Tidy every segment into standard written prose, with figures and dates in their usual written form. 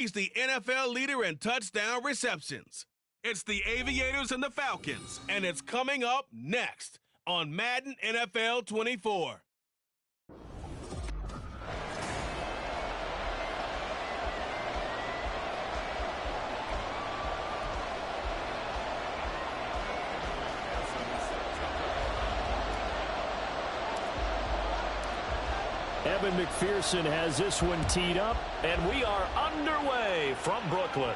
He's the NFL leader in touchdown receptions. It's the Aviators and the Falcons, and it's coming up next on Madden NFL 24. Evan McPherson has this one teed up, and we are underway from Brooklyn.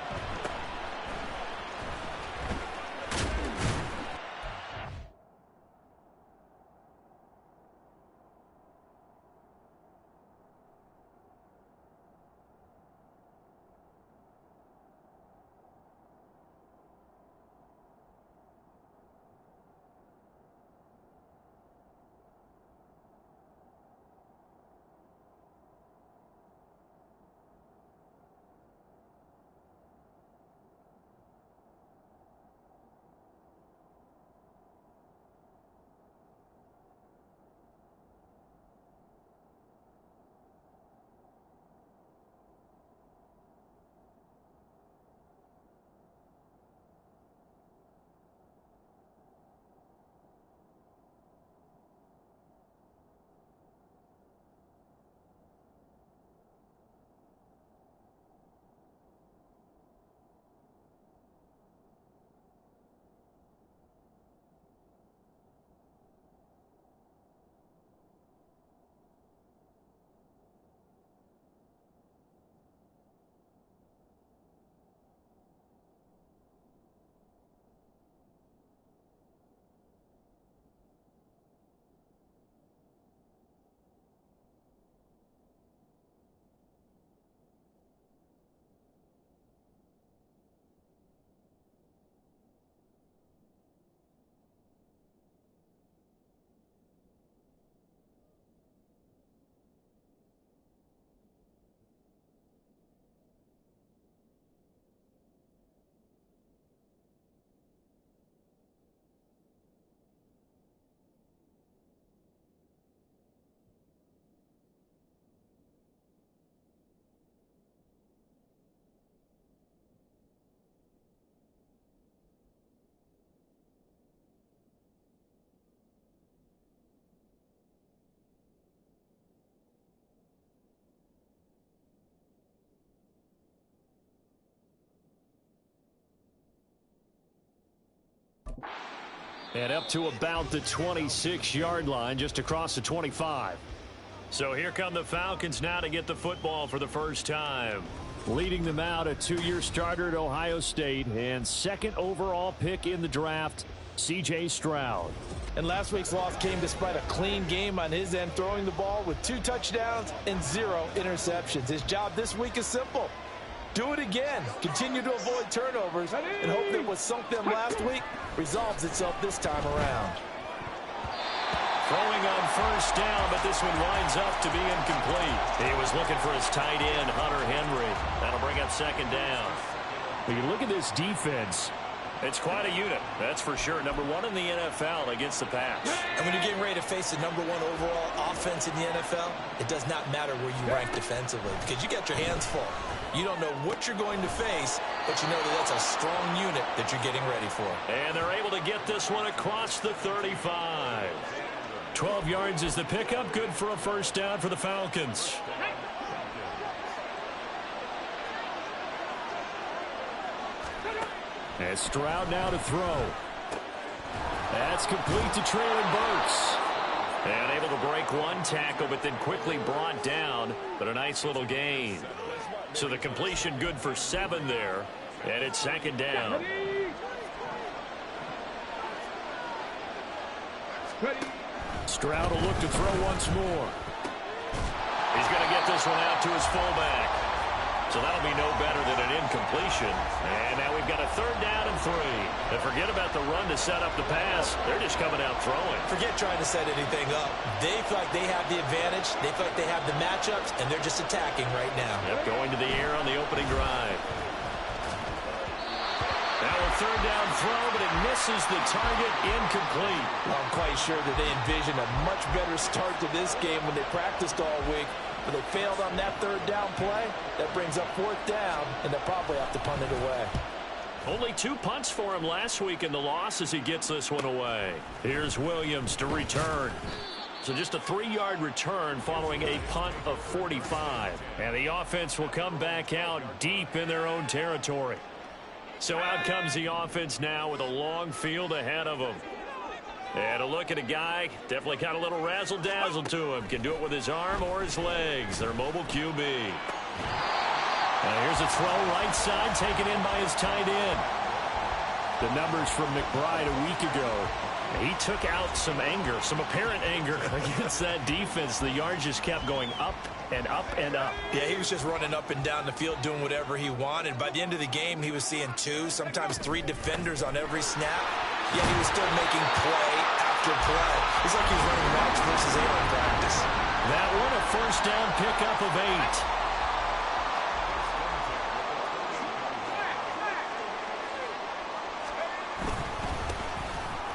And up to about the 26-yard line, just across the 25. So here come the Falcons now to get the football for the first time. Leading them out, a two-year starter at Ohio State and second overall pick in the draft, C.J. Stroud. And last week's loss came despite a clean game on his end, throwing the ball with 2 touchdowns and 0 interceptions. His job this week is simple. Do it again. Continue to avoid turnovers and hope that what sunk them last week resolves itself this time around. Throwing on first down, but this one winds up to be incomplete. He was looking for his tight end, Hunter Henry. That'll bring up second down. When you look at this defense, it's quite a unit, that's for sure. Number 1 in the NFL against the pass. And when you're getting ready to face the number 1 overall offense in the NFL, it does not matter where you rank defensively because you got your hands full. You don't know what you're going to face, but you know that that's a strong unit that you're getting ready for. And they're able to get this one across the 35. 12 yards is the pickup, good for a first down for the Falcons. And Stroud now to throw. That's complete to Traylon Burks. And able to break one tackle, but then quickly brought down, but a nice little gain. So the completion good for 7 there, and it's second down. Stroud will look to throw once more. He's going to get this one out to his fullback. So that'll be no better than an incompletion. And now we've got a third down and 3. And forget about the run to set up the pass. They're just coming out throwing. Forget trying to set anything up. They feel like they have the advantage. They feel like they have the matchups, and they're just attacking right now. Yep, going to the air on the opening drive. Now a third down throw, but it misses the target, incomplete. Well, I'm quite sure that they envision a much better start to this game when they practiced all week. but they failed on that third down play. That brings up fourth down, and they'll probably have to punt it away. Only 2 punts for him last week in the loss as he gets this one away. Here's Williams to return. So just a 3-yard return following a punt of 45. And the offense will come back out deep in their own territory. So out comes the offense now with a long field ahead of them. And a look at a guy, definitely got a little razzle-dazzle to him. Can do it with his arm or his legs. Their mobile QB. Here's a throw right side taken in by his tight end. The numbers from McBride a week ago. He took out some anger, some apparent anger against that defense. The yards just kept going up and up and up. Yeah, he was just running up and down the field doing whatever he wanted. By the end of the game, he was seeing 2, sometimes 3 defenders on every snap. Yet he was still making play after play. It's like he was running routes versus 8 on practice. That one a first down pickup of 8.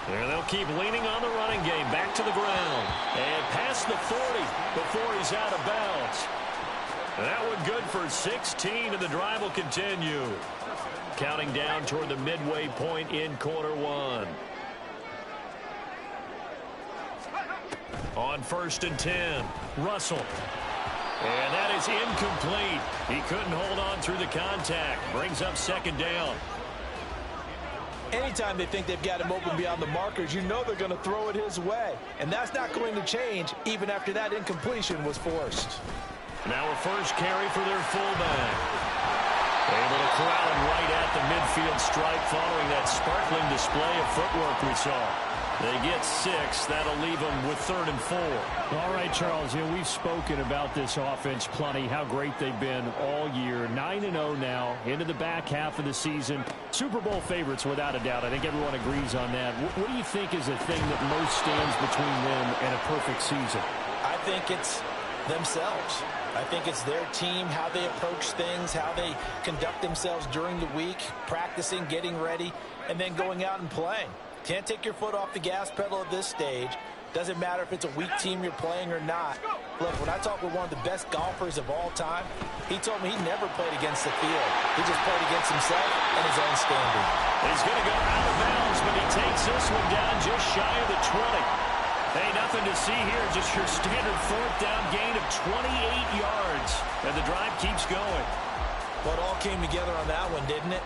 There they'll keep leaning on the running game. Back to the ground. And past the 40 before he's out of bounds. That one good for 16, and the drive will continue. Counting down toward the midway point in quarter 1. On 1st and 10, Russell. And that is incomplete. He couldn't hold on through the contact. Brings up 2nd down. Anytime they think they've got him open beyond the markers, you know they're going to throw it his way. And that's not going to change even after that incompletion was forced. Now a first carry for their fullback. Able to corral him right at the midfield stripe following that sparkling display of footwork we saw. They get 6. That'll leave them with 3rd and 4. All right, Charles, we've spoken about this offense plenty, how great they've been all year. 9-0 now, into the back half of the season. Super Bowl favorites, without a doubt. I think everyone agrees on that. What do you think is the thing that most stands between them and a perfect season? I think it's themselves. I think it's their team, how they approach things, how they conduct themselves during the week, practicing, getting ready, and then going out and playing. Can't take your foot off the gas pedal at this stage. Doesn't matter if it's a weak team you're playing or not. Look, when I talked with one of the best golfers of all time, he told me he never played against the field. He just played against himself and his own standard. He's going to go out of bounds, but he takes this one down just shy of the 20. Hey, nothing to see here, just your standard 4th down gain of 28 yards. And the drive keeps going. Well, it all came together on that one, didn't it?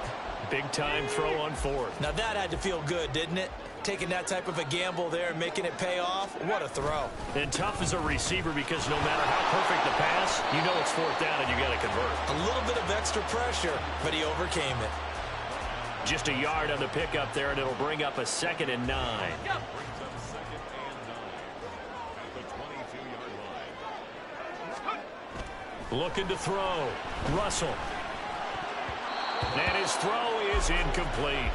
Big-time throw on 4th. Now that had to feel good, didn't it? Taking that type of a gamble there and making it pay off. What a throw. And tough as a receiver because no matter how perfect the pass, you know it's 4th down and you got to convert. A little bit of extra pressure, but he overcame it. Just a yard on the pickup there, and it'll bring up a 2nd and 9. Looking to throw. Russell. And his throw is incomplete.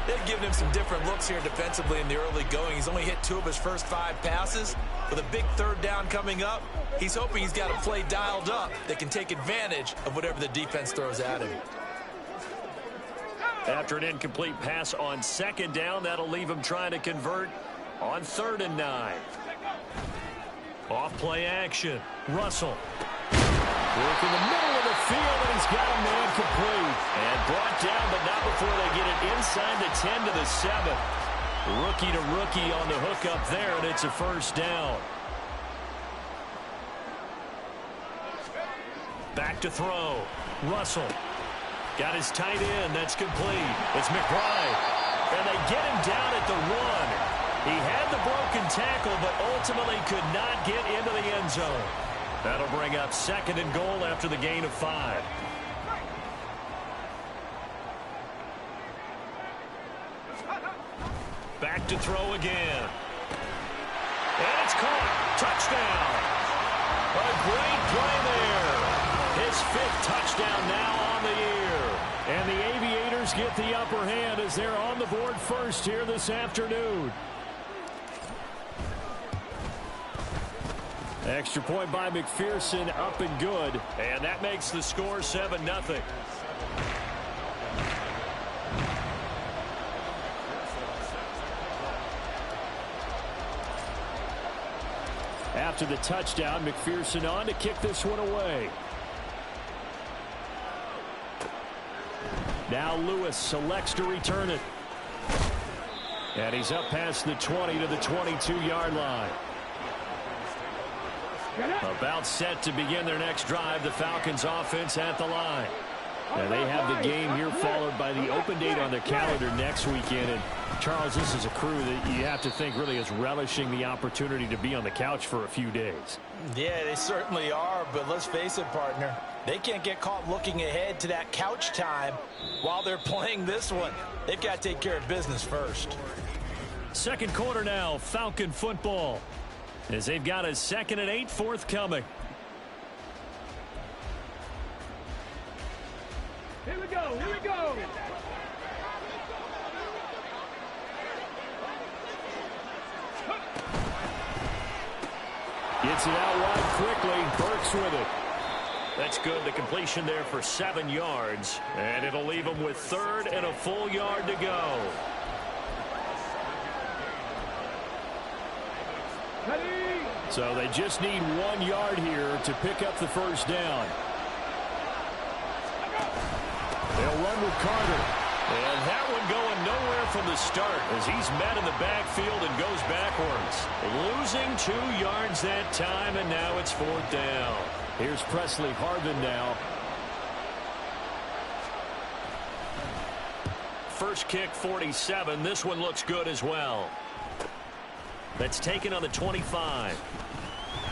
They've given him some different looks here defensively in the early going. He's only hit 2 of his first 5 passes. With a big 3rd down coming up, he's hoping he's got a play dialed up that can take advantage of whatever the defense throws at him. After an incomplete pass on 2nd down, that'll leave him trying to convert on 3rd and 9. Off play action. Russell. Work in the middle of the field, and he's got a man complete. And brought down, but not before they get it inside the 10 to the 7. Rookie to rookie on the hook up there, and it's a first down. Back to throw. Russell. Got his tight end. That's complete. It's McBride. And they get him down at the 1. He had the broken tackle, but ultimately could not get into the end zone. That'll bring up 2nd and goal after the gain of 5. Back to throw again. And it's caught. Touchdown. A great play there. His 5th touchdown now on the year. And the Aviators get the upper hand as they're on the board first here this afternoon. Extra point by McPherson, up and good. And that makes the score 7-0. After the touchdown, McPherson on to kick this one away. Now Lewis selects to return it. And he's up past the 20 to the 22-yard line. About set to begin their next drive. The Falcons offense at the line. And they have the game here followed by the open date on their calendar next weekend. And Charles, this is a crew that you have to think really is relishing the opportunity to be on the couch for a few days. Yeah, they certainly are, but let's face it, partner. They can't get caught looking ahead to that couch time while they're playing this one. They've got to take care of business first. Second quarter now, Falcon football, as they've got a 2nd and 8 forthcoming. Here we go, here we go. Gets it out wide quickly. Burks with it. That's good. The completion there for 7 yards. And it'll leave them with 3rd and a full yard to go. So they just need 1 yard here to pick up the first down. They'll run with Carter. And that one going nowhere from the start as he's met in the backfield and goes backwards. Losing 2 yards that time, and now it's 4th down. Here's Presley Harvin now. First kick, 47. This one looks good as well. That's taken on the 25.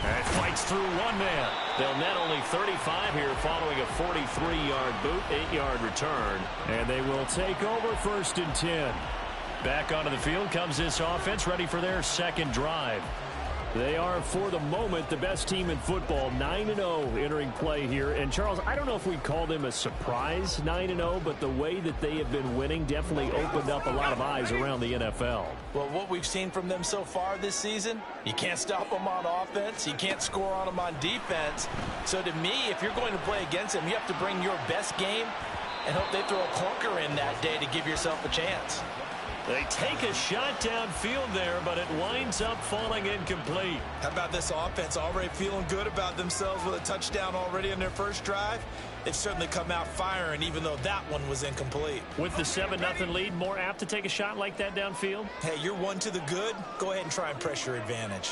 And fights through one man. They'll net only 35 here following a 43-yard boot, 8-yard return. And they will take over 1st and 10. Back onto the field comes this offense, ready for their second drive. They are, for the moment, the best team in football, 9-0 entering play here. And, Charles, I don't know if we'd call them a surprise 9-0, but the way that they have been winning definitely opened up a lot of eyes around the NFL. Well, what we've seen from them so far this season, you can't stop them on offense. You can't score on them on defense. So, to me, if you're going to play against them, you have to bring your best game and hope they throw a clunker in that day to give yourself a chance. They take a shot downfield there, but it winds up falling incomplete. How about this offense already feeling good about themselves with a touchdown already in their first drive? They've certainly come out firing, even though that one was incomplete. With the 7-0 lead, more apt to take a shot like that downfield? Hey, you're one to the good. Go ahead and try and press your advantage.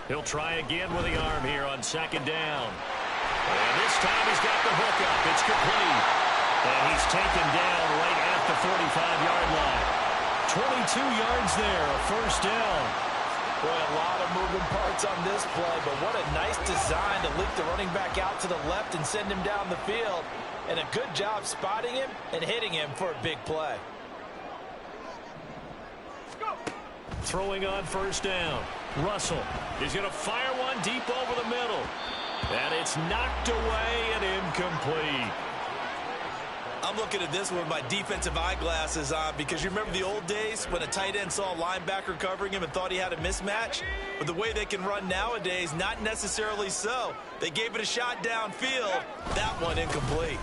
He'll try again with the arm here on 2nd down. And this time he's got the hook up. It's complete. And he's taken down right at the 45-yard line. 22 yards there, a 1st down. Boy, a lot of moving parts on this play, but what a nice design to leak the running back out to the left and send him down the field. And a good job spotting him and hitting him for a big play. Throwing on 1st down. Russell is going to fire one deep over the middle. And it's knocked away and incomplete. I'm looking at this one with my defensive eyeglasses on because you remember the old days when a tight end saw a linebacker covering him and thought he had a mismatch? But the way they can run nowadays, not necessarily so. They gave it a shot downfield. That one incomplete.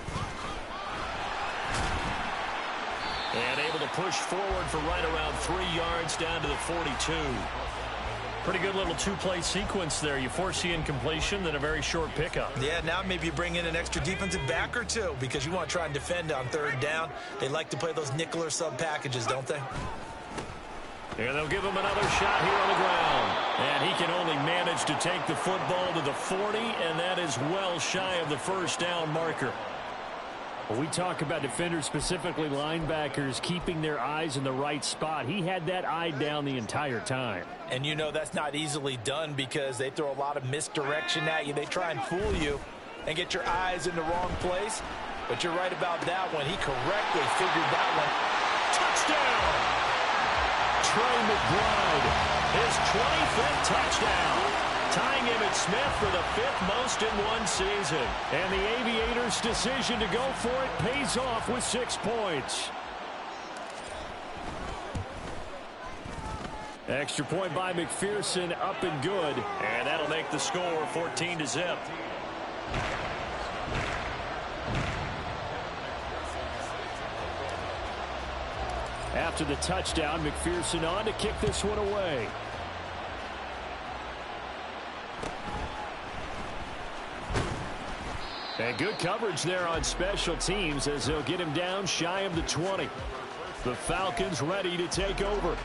And able to push forward for right around 3 yards down to the 42. Pretty good little 2-play sequence there. You force the incompletion, then a very short pickup. Yeah, now maybe you bring in an extra defensive back or two because you want to try and defend on 3rd down. They like to play those nickel or sub packages, don't they? And they'll give him another shot here on the ground. And he can only manage to take the football to the 40, and that is well shy of the 1st down marker. When we talk about defenders, specifically linebackers, keeping their eyes in the right spot, he had that eye down the entire time. And you know that's not easily done because they throw a lot of misdirection at you. They try and fool you and get your eyes in the wrong place. But you're right about that one. He correctly figured that one. Touchdown! Trey McBride, his 25th touchdown. Tying Emmitt Smith for the 5th most in one season. And the Aviators' decision to go for it pays off with 6 points. Extra point by McPherson, up and good. And that'll make the score 14-0. After the touchdown, McPherson on to kick this one away. And good coverage there on special teams as they'll get him down shy of the 20. The Falcons ready to take over.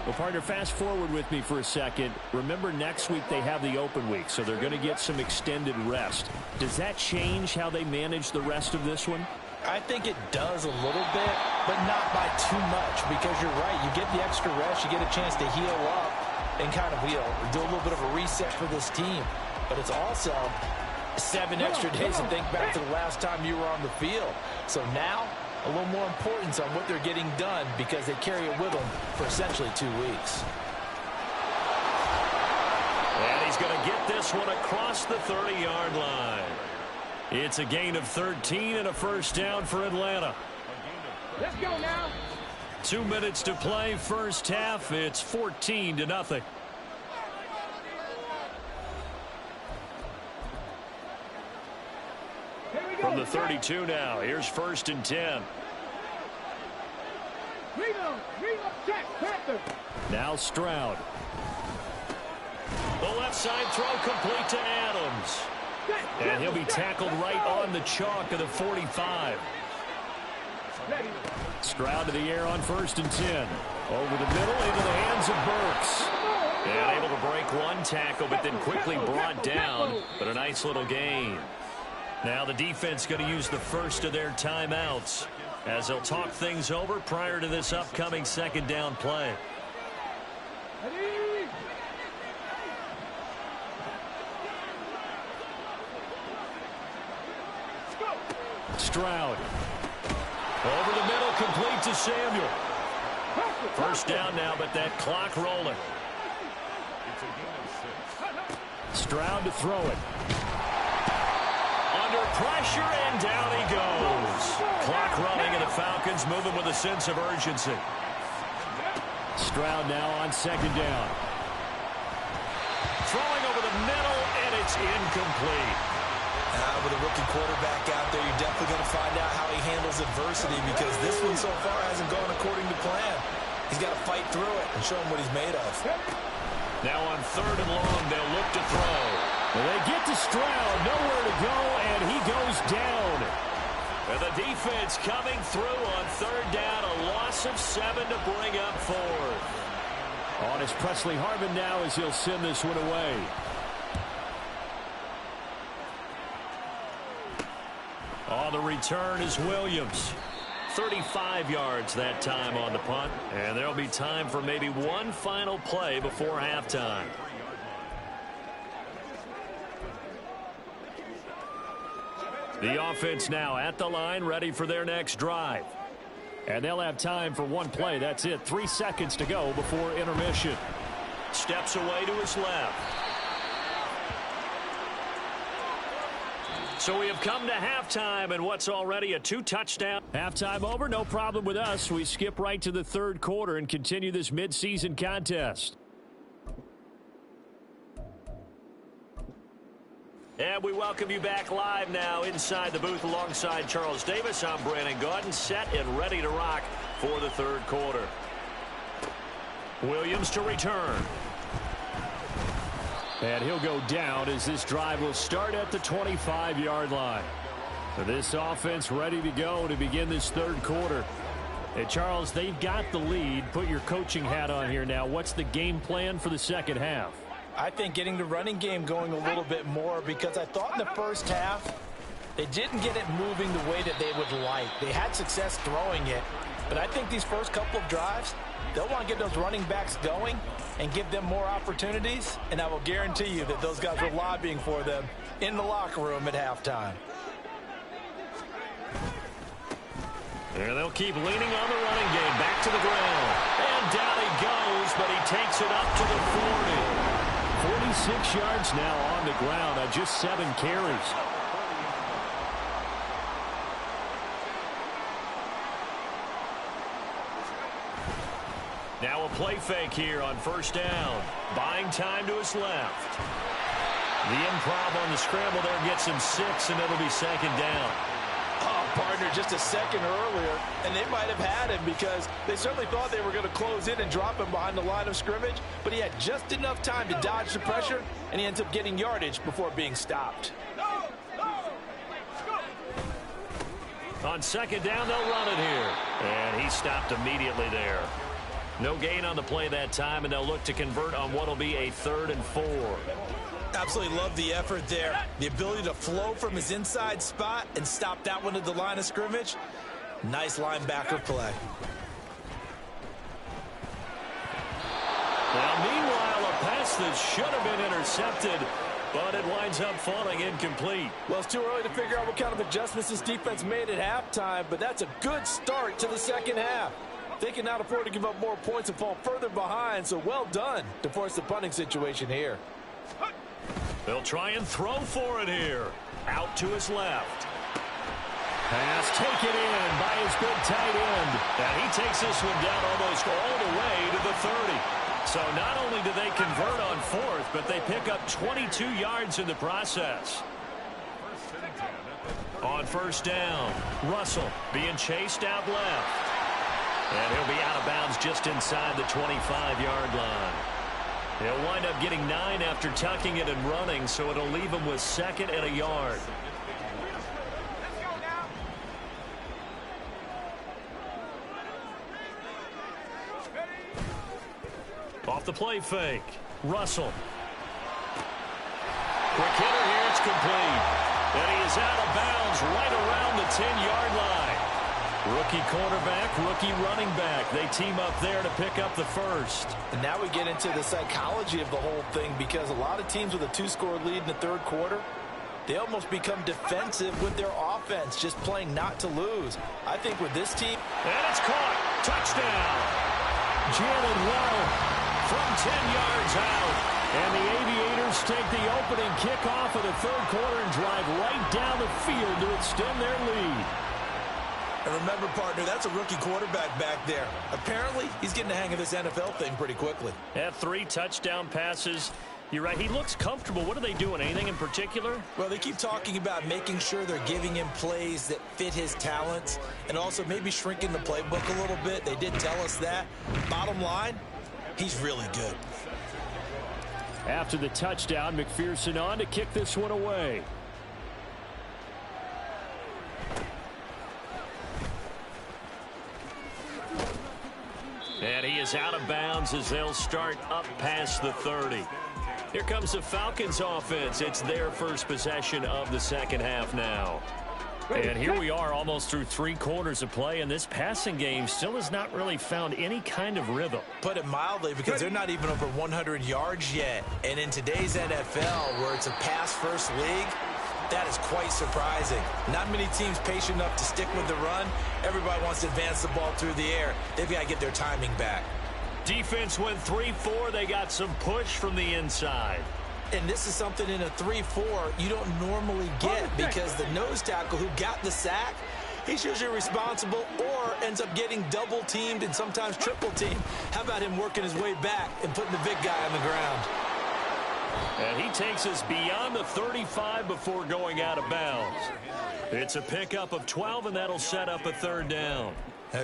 Well, partner, fast forward with me for a second. Remember, next week they have the open week, so they're going to get some extended rest. Does that change how they manage the rest of this one? I think it does a little bit, but not by too much, because you're right. You get the extra rest, you get a chance to heal up and kind of do a little bit of a reset for this team. But it's also 7 extra days to think back to the last time you were on the field. So now, a little more importance on what they're getting done because they carry it with them for essentially 2 weeks. And he's going to get this one across the 30-yard line. It's a gain of 13 and a first down for Atlanta. Let's go now. 2 minutes to play, first half. It's 14-0. From the 32 now. Here's 1st and 10. Reload, check, Panther. Now Stroud. The left side throw complete to Adams. And he'll be tackled right on the chalk of the 45. Stroud to the air on 1st and 10. Over the middle into the hands of Burks. And able to break one tackle, but then quickly brought down. But a nice little gain. Now the defense going to use the first of their timeouts as they'll talk things over prior to this upcoming 2nd down play. Stroud. Over the middle, complete to Samuel. 1st down now, but that clock rolling. Stroud to throw it. Under pressure, and down he goes. Clock running, and the Falcons moving with a sense of urgency. Stroud now on 2nd down. Throwing over the middle, and it's incomplete. With a rookie quarterback out there, you're definitely going to find out how he handles adversity because this one so far hasn't gone according to plan. He's got to fight through it and show him what he's made of. Now on 3rd and long, they'll look to throw. Well, they get to Stroud, nowhere to go, and he goes down. And the defense coming through on 3rd down, a loss of 7 to bring up 4th. On is Presley Harvin now as he'll send this one away. On the return is Williams. 35 yards that time on the punt. And there'll be time for maybe one final play before halftime. The offense now at the line, ready for their next drive. And they'll have time for one play. That's it. 3 seconds to go before intermission. Steps away to his left. So we have come to halftime and what's already a 2-touchdown. Halftime over, no problem with us. We skip right to the 3rd quarter and continue this midseason contest. And we welcome you back live now inside the booth alongside Charles Davis. I'm Brandon Gaudin, set and ready to rock for the 3rd quarter. Williams to return. And he'll go down as this drive will start at the 25-yard line. So this offense ready to go to begin this 3rd quarter. Hey, Charles, they've got the lead. Put your coaching hat on here now. What's the game plan for the 2nd half? I think getting the running game going a little bit more because I thought in the 1st half they didn't get it moving the way that they would like. They had success throwing it, but I think these first couple of drives, they'll want to get those running backs going and give them more opportunities, and I will guarantee you that those guys were lobbying for them in the locker room at halftime. And they'll keep leaning on the running game. Back to the ground. And down he goes, but he takes it up to the 40. 46 yards now on the ground on just 7 carries. Now a play fake here on 1st down. Buying time to his left. The improv on the scramble there gets him 6, and it'll be 2nd down. Oh, partner, just a second earlier, and they might have had him because they certainly thought they were going to close in and drop him behind the line of scrimmage, but he had just enough time to dodge the pressure, and he ends up getting yardage before being stopped. On second down, they'll run it here. And he stopped immediately there. No gain on the play that time, and they'll look to convert on what will be a 3rd and 4. Absolutely love the effort there. The ability to flow from his inside spot and stop that one at the line of scrimmage. Nice linebacker play. Now, meanwhile, a pass that should have been intercepted, but it winds up falling incomplete. Well, it's too early to figure out what kind of adjustments this defense made at halftime, but that's a good start to the second half. They can not afford to give up more points and fall further behind, so well done to force the punting situation here. They'll try and throw for it here. Out to his left. Pass taken in by his big tight end. And he takes this one down almost all the way to the 30. So not only do they convert on 4th, but they pick up 22 yards in the process. On first down, Russell being chased out left. And he'll be out of bounds just inside the 25-yard line. He'll wind up getting 9 after tucking it and running, so it'll leave him with 2nd and a yard. Off the play fake. Russell. Quick hitter here. It's complete. And he is out of bounds right around the 10-yard line. Rookie cornerback, rookie running back. They team up there to pick up the first. And now we get into the psychology of the whole thing, because a lot of teams with a 2-score lead in the third quarter, they almost become defensive with their offense, just playing not to lose. I think with this team... And it's caught. Touchdown. Jalen well from 10 yards out. And the Aviators take the opening kickoff of the third quarter and drive right down the field to extend their lead. And remember, partner, that's a rookie quarterback back there. Apparently, he's getting the hang of this NFL thing pretty quickly. Had 3 touchdown passes. You're right. He looks comfortable. What are they doing? Anything in particular? Well, they keep talking about making sure they're giving him plays that fit his talents and also maybe shrinking the playbook a little bit. They did tell us that. Bottom line, he's really good. After the touchdown, McPherson on to kick this one away. And he is out of bounds as they'll start up past the 30. Here comes the Falcons offense. It's their first possession of the second half now. And here we are almost through 3 quarters of play, and this passing game still has not really found any kind of rhythm. Put it mildly, because they're not even over 100 yards yet. And in today's NFL, where it's a pass-first league, that is quite surprising. Not many teams patient enough to stick with the run. Everybody wants to advance the ball through the air. They've got to get their timing back. Defense went 3-4. They got some push from the inside. And this is something in a 3-4 you don't normally get, because the nose tackle who got the sack, he's usually responsible or ends up getting double-teamed and sometimes triple-teamed. How about him working his way back and putting the big guy on the ground? And he takes us beyond the 35 before going out of bounds. It's a pickup of 12, and that'll set up a third down.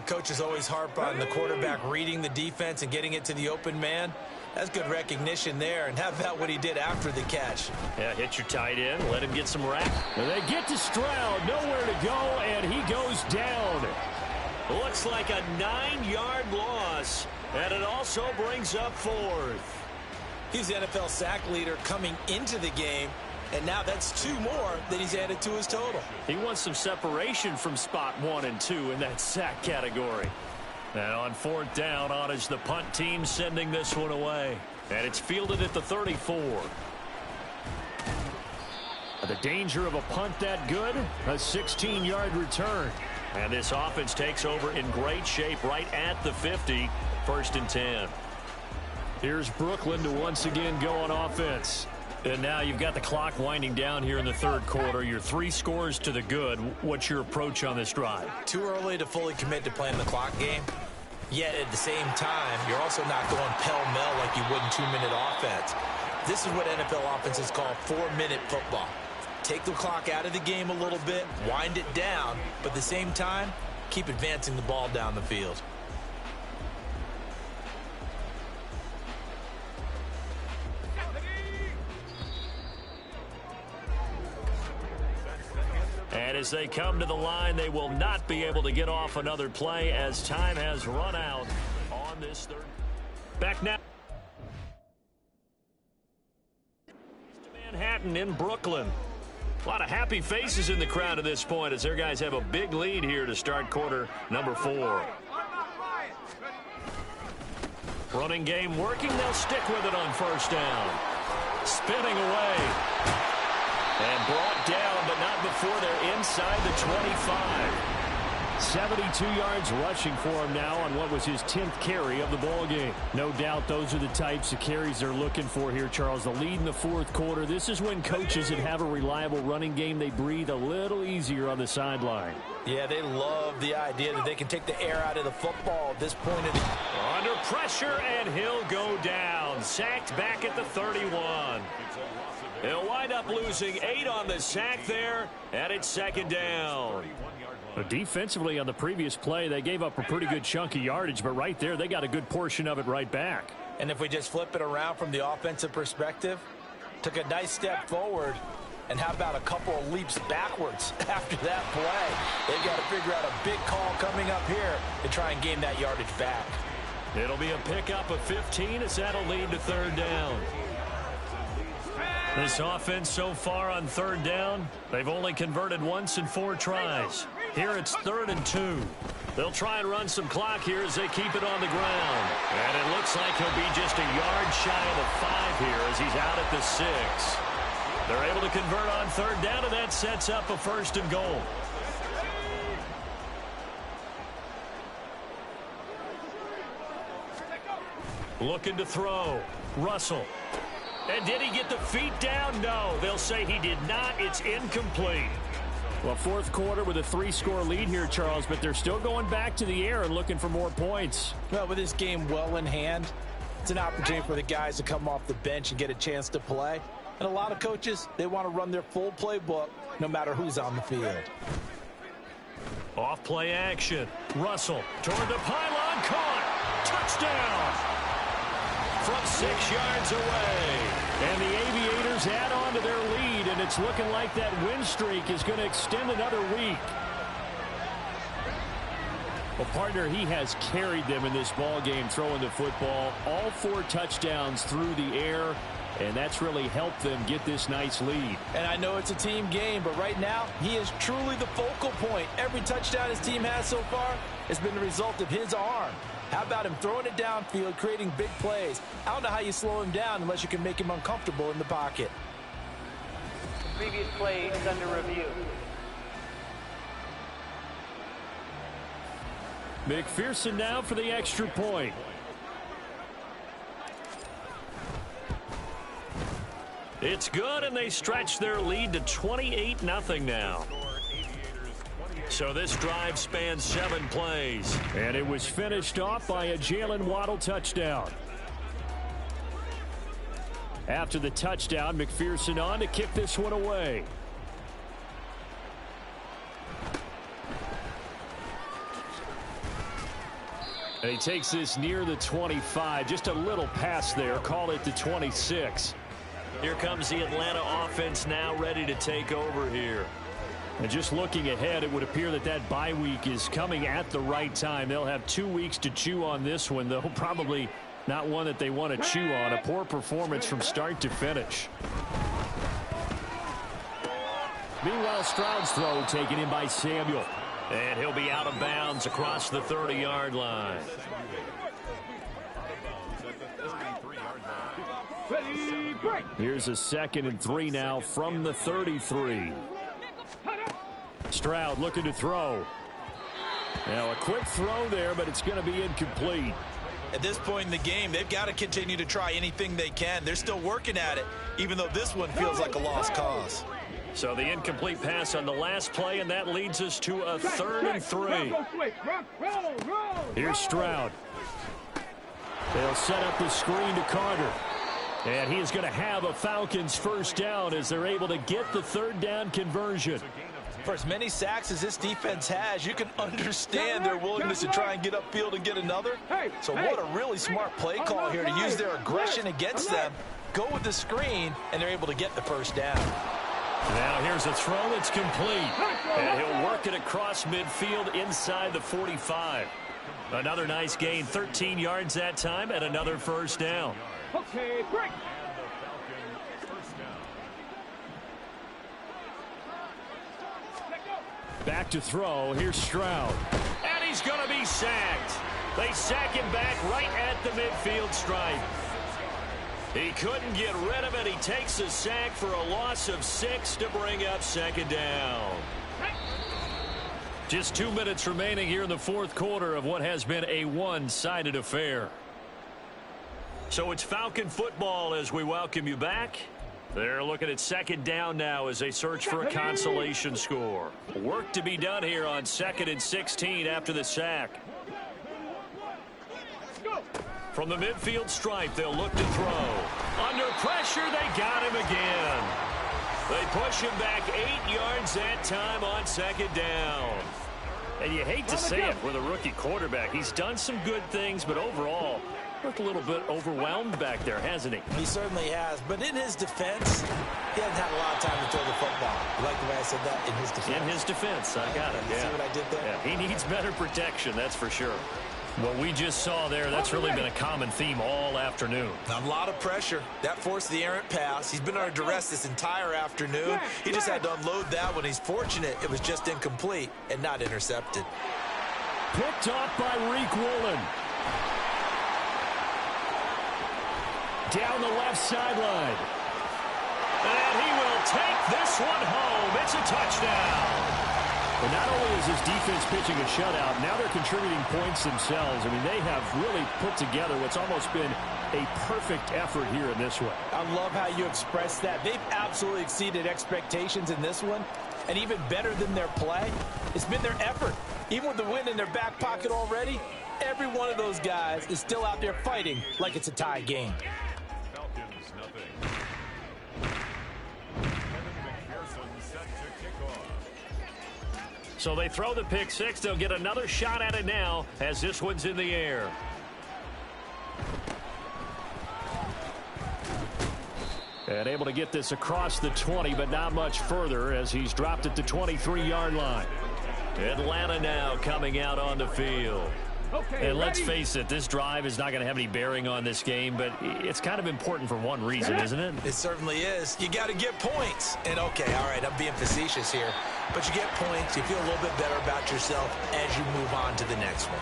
Coaches always harp on the quarterback reading the defense and getting it to the open man. That's good recognition there. And how about what he did after the catch? Yeah, hit your tight end, let him get some rap. And they get to Stroud, nowhere to go, and he goes down. Looks like a 9-yard loss, and it also brings up 4th. He's the NFL sack leader coming into the game, and now that's 2 more that he's added to his total. He wants some separation from spot 1 and 2 in that sack category. And on 4th down, on is the punt team sending this one away. And it's fielded at the 34. The danger of a punt that good, a 16-yard return. And this offense takes over in great shape right at the 50, 1st and 10. Here's Brooklyn to once again go on offense. And now you've got the clock winding down here in the third quarter. You're 3 scores to the good. What's your approach on this drive? Too early to fully commit to playing the clock game. Yet at the same time, you're also not going pell-mell like you would in 2-minute offense. This is what NFL offenses call 4-minute football. Take the clock out of the game a little bit, wind it down, but at the same time, keep advancing the ball down the field. And As they come to the line, they will not be able to get off another play as time has run out on this third. Back now to Manhattan in Brooklyn. A lot of happy faces in the crowd at this point as their guys have a big lead here to start quarter number 4. Running game working. They'll stick with it on first down. Spinning away. And brought down, but not before they're inside the 25. 72 yards rushing for him now on what was his 10th carry of the ball game. No doubt those are the types of carries they're looking for here, Charles. The lead in the fourth quarter. This is when coaches that have a reliable running game, they breathe a little easier on the sideline. Yeah, they love the idea that they can take the air out of the football at this point of the... Under pressure, and he'll go down. Sacked back at the 31. He'll wind up losing 8 on the sack there, and it's second down. But defensively on the previous play, they gave up a pretty good chunk of yardage, but right there, they got a good portion of it right back. And if we just flip it around from the offensive perspective, took a nice step forward, and how about a couple of leaps backwards after that play? They've got to figure out a big call coming up here to try and gain that yardage back. It'll be a pickup of 15 as that'll lead to third down. This offense so far on third down, they've only converted once in 4 tries. Here it's 3rd and 2. They'll try and run some clock here as they keep it on the ground. And it looks like he'll be just a yard shy of the 5 here as he's out at the 6. They're able to convert on third down, and that sets up a 1st and goal. Looking to throw. Russell. And did he get the feet down? No. They'll say he did not. It's incomplete. Well, fourth quarter with a 3-score lead here, Charles, but they're still going back to the air and looking for more points. Well, with this game well in hand, it's an opportunity for the guys to come off the bench and get a chance to play. And a lot of coaches, they want to run their full playbook no matter who's on the field. Off play action. Russell toward the pylon, caught. Touchdown. From 6 yards away. And the Aviators add on to their lead, and it's looking like that win streak is going to extend another week. Well, partner, he has carried them in this ball game throwing the football. All 4 touchdowns through the air, and that's really helped them get this nice lead. And I know it's a team game, but right now, he is truly the focal point. Every touchdown his team has so far has been the result of his arm. How about him throwing it downfield, creating big plays? I don't know how you slow him down unless you can make him uncomfortable in the pocket. Previous play is under review. McPherson now for the extra point. It's good, and they stretch their lead to 28-0 now. So this drive spans 7 plays. And it was finished off by a Jalen Waddle touchdown. After the touchdown, McPherson on to kick this one away. And he takes this near the 25. Just a little pass there. Call it the 26. Here comes the Atlanta offense now ready to take over here. And just looking ahead, it would appear that that bye week is coming at the right time. They'll have 2 weeks to chew on this one, though probably not one that they want to chew on. A poor performance from start to finish. Meanwhile, Stroud's throw taken in by Samuel. And he'll be out of bounds across the 30-yard line. Here's a 2nd and 3 now from the 33. Stroud looking to throw. Now a quick throw there, but it's going to be incomplete. At this point in the game, they've got to continue to try anything they can. They're still working at it, even though this one feels like a lost cause. So the incomplete pass on the last play, and that leads us to a 3rd and 3. Here's Stroud. They'll set up the screen to Carter. And he is going to have a Falcons first down as they're able to get the 3rd down conversion. For as many sacks as this defense has, you can understand their willingness to try and get upfield and get another. So what a really smart play call here to use their aggression against them, go with the screen, and they're able to get the first down. Now here's a throw that's complete. And he'll work it across midfield inside the 45. Another nice gain, 13 yards that time, and another first down. Okay, break. Back to throw. Here's Stroud. And he's going to be sacked. They sack him back right at the midfield stripe. He couldn't get rid of it. He takes a sack for a loss of 6 to bring up second down. Just 2 minutes remaining here in the fourth quarter of what has been a one-sided affair. So it's Falcon football as we welcome you back. They're looking at second down now as they search for a consolation score. Work to be done here on 2nd and 16 after the sack. From the midfield stripe, they'll look to throw. Under pressure, they got him again. They push him back 8 yards that time on second down. And you hate to say it with a rookie quarterback. He's done some good things, but overall, looked a little bit overwhelmed back there, hasn't he? He certainly has, but in his defense, he hasn't had a lot of time to throw the football. You like the way I said that? In his defense. In his defense, I got it. You see what I did there? Yeah, he needs better protection, that's for sure. What we just saw there, that's really been a common theme all afternoon. A lot of pressure. That forced the errant pass. He's been under duress this entire afternoon. He just had to unload that one. He's fortunate it was just incomplete and not intercepted. Picked off by Reek Woolen. Down the left sideline. And he will take this one home. It's a touchdown. And not only is his defense pitching a shutout, now they're contributing points themselves. I mean, they have really put together what's almost been a perfect effort here in this one. I love how you express that. They've absolutely exceeded expectations in this one. And even better than their play, it's been their effort. Even with the win in their back pocket already, every one of those guys is still out there fighting like it's a tie game. So they throw the pick six. They'll get another shot at it now as this one's in the air. And able to get this across the 20, but not much further as he's dropped at the 23-yard line. Atlanta now coming out on the field. Okay, and let's face it, this drive is not going to have any bearing on this game, but it's kind of important for one reason, isn't it? It certainly is. You got to get points. And, okay, all right, I'm being facetious here. But you get points, you feel a little bit better about yourself as you move on to the next one.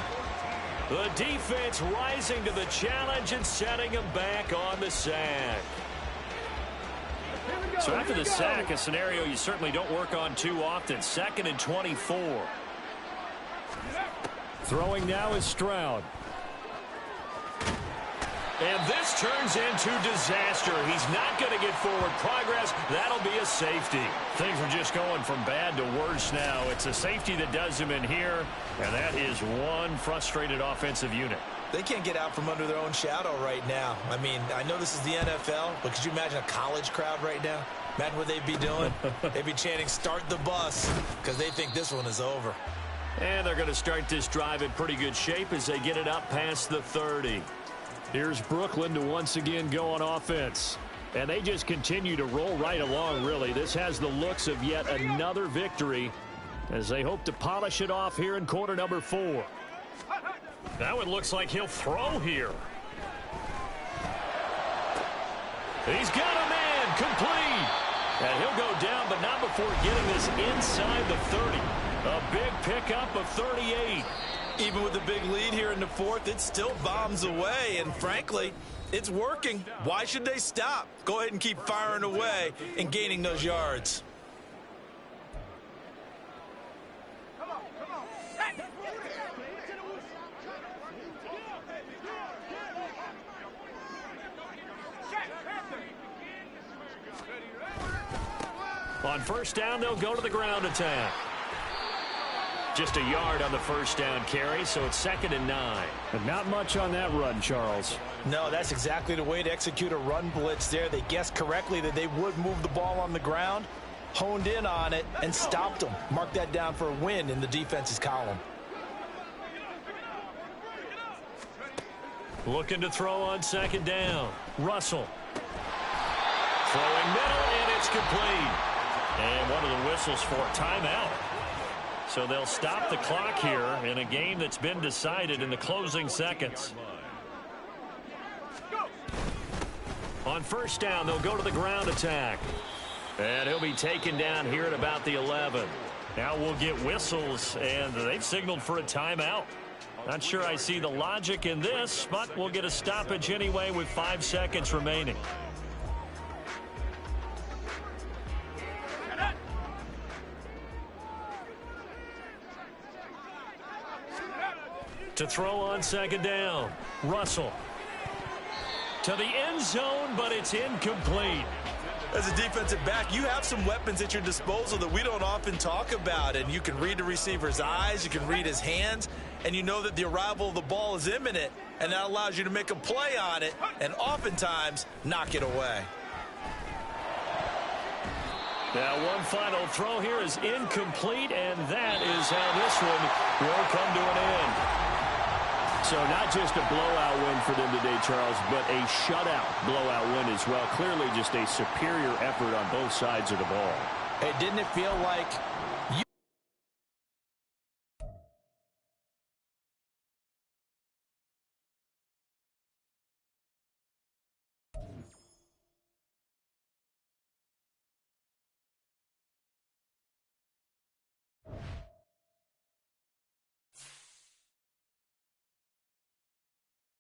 The defense rising to the challenge and setting them back on the sack. So after the sack, a scenario you certainly don't work on too often. 2nd and 24. Throwing now is Stroud. And this turns into disaster. He's not going to get forward progress. That'll be a safety. Things are just going from bad to worse now. It's a safety that does him in here, and that is one frustrated offensive unit. They can't get out from under their own shadow right now. I mean, I know this is the NFL, but could you imagine a college crowd right now? Imagine what they'd be doing. They'd be chanting, "Start the bus," because they think this one is over. And they're going to start this drive in pretty good shape as they get it up past the 30. Here's Brooklyn to once again go on offense. And they just continue to roll right along, really. This has the looks of yet another victory as they hope to polish it off here in quarter number 4. That one looks like he'll throw here. He's got a man complete. And he'll go down, but not before getting this inside the 30. A big pickup of 38. Even with the big lead here in the fourth, it still bombs away. And frankly, it's working. Why should they stop? Go ahead and keep firing away and gaining those yards. On first down, they'll go to the ground attack. Just a yard on the first down carry, so it's 2nd and 9. And not much on that run, Charles. No, that's exactly the way to execute a run blitz there. They guessed correctly that they would move the ball on the ground, honed in on it, and stopped them. Mark that down for a win in the defense's column. Looking to throw on 2nd down. Russell. Throwing middle, and it's complete. And one of the whistles for timeout. So they'll stop the clock here in a game that's been decided in the closing seconds. On first down, they'll go to the ground attack. And he'll be taken down here at about the 11. Now we'll get whistles, and they've signaled for a timeout. Not sure I see the logic in this, but we'll get a stoppage anyway with 5 seconds remaining. To throw on second down, Russell. To the end zone, but it's incomplete. As a defensive back, you have some weapons at your disposal that we don't often talk about. And you can read the receiver's eyes, you can read his hands, and you know that the arrival of the ball is imminent. And that allows you to make a play on it and oftentimes knock it away. Now one final throw here is incomplete, and that is how this one will come to an end. So not just a blowout win for them today, Charles, but a shutout blowout win as well. Clearly just a superior effort on both sides of the ball. Hey, didn't it feel like